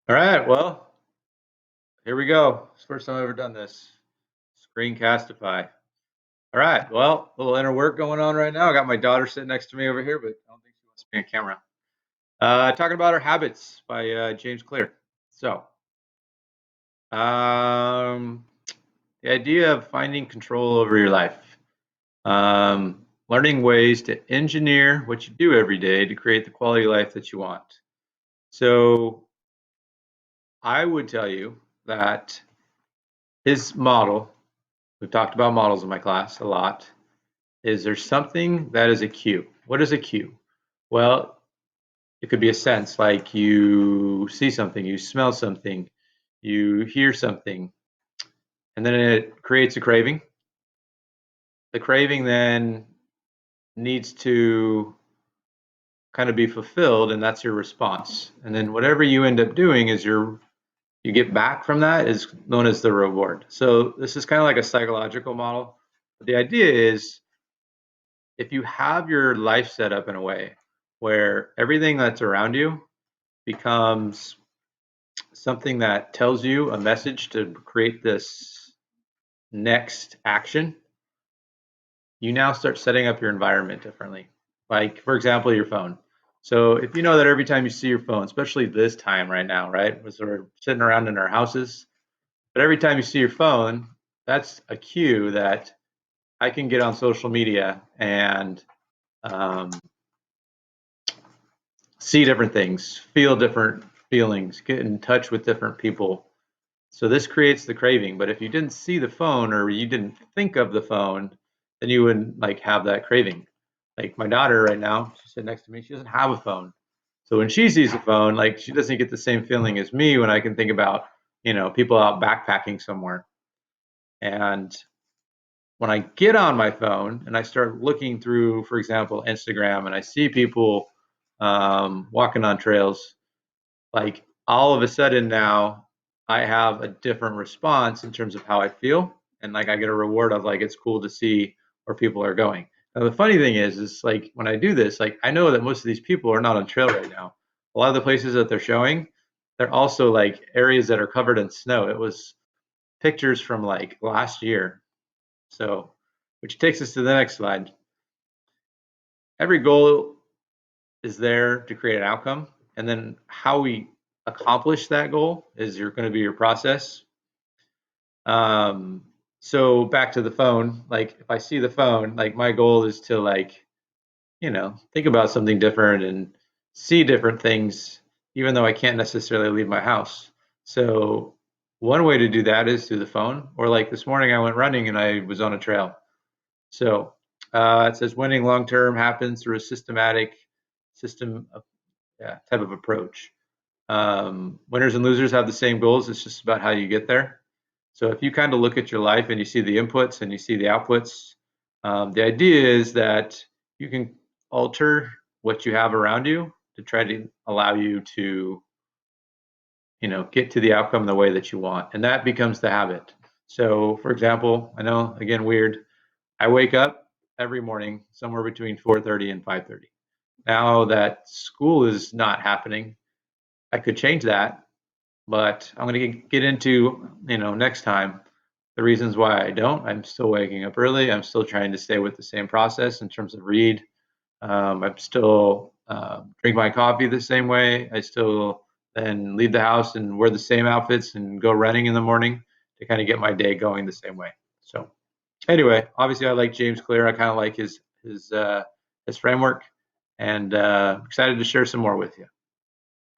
All right, well, here we go. It's the first time I've ever done this. Screencastify. All right, well, a little inner work going on right now. I got my daughter sitting next to me over here, but I don't think she wants to be on camera. Talking about Our Habits by James Clear. So, um, the idea of finding control over your life, learning ways to engineer what you do every day to create the quality of life that you want. So, I would tell you that his model, we've talked about models in my class a lot, is there something that is a cue? What is a cue? Well, it could be a sense like you see something, you smell something, you hear something, and then it creates a craving. The craving then needs to kind of be fulfilled, and that's your response. And then whatever you end up doing is you get back from that is known as the reward. So this is kind of like a psychological model. But the idea is if you have your life set up in a way where everything that's around you becomes something that tells you a message to create this next action, you now start setting up your environment differently. Like, for example, your phone. So if you know that every time you see your phone, especially this time right now, right, as we're sitting around in our houses, but every time you see your phone, that's a cue that I can get on social media and um, see different things, feel different feelings, get in touch with different people. So this creates the craving. But if you didn't see the phone or you didn't think of the phone, then you wouldn't like have that craving. Like my daughter right now, she's sitting next to me, she doesn't have a phone. So when she sees a phone, like she doesn't get the same feeling as me when I can think about, people out backpacking somewhere. And when I get on my phone and I start looking through, for example, Instagram, and I see people walking on trails, like all of a sudden now I have a different response in terms of how I feel. And like I get a reward of like, it's cool to see where people are going. Now, the funny thing is like when I do this, like I know that most of these people are not on trail right now. A lot of the places that they're showing, they're also like areas that are covered in snow. It was pictures from like last year. So, which takes us to the next slide. Every goal is there to create an outcome, and then how we accomplish that goal is going to be your process. Um, so back to the phone, like if I see the phone, like my goal is to like think about something different and see different things, even though I can't necessarily leave my house. So one way to do that is through the phone, or like this morning I went running and I was on a trail. So it says winning long term happens through a systematic system of, yeah, type of approach. Winners and losers have the same goals. It's just about how you get there. So if you kind of look at your life and you see the inputs and you see the outputs, the idea is that you can alter what you have around you to try to allow you to, get to the outcome the way that you want, and that becomes the habit. So, for example, I know again weird. I wake up every morning somewhere between 4:30 and 5:30. Now that school is not happening, I could change that, but I'm going to get into, next time the reasons why I don't. I'm still waking up early. I'm still trying to stay with the same process in terms of read. I'm still drink my coffee the same way. I still then leave the house and wear the same outfits and go running in the morning to kind of get my day going the same way. So anyway, obviously I like James Clear. I kind of like his framework, and excited to share some more with you.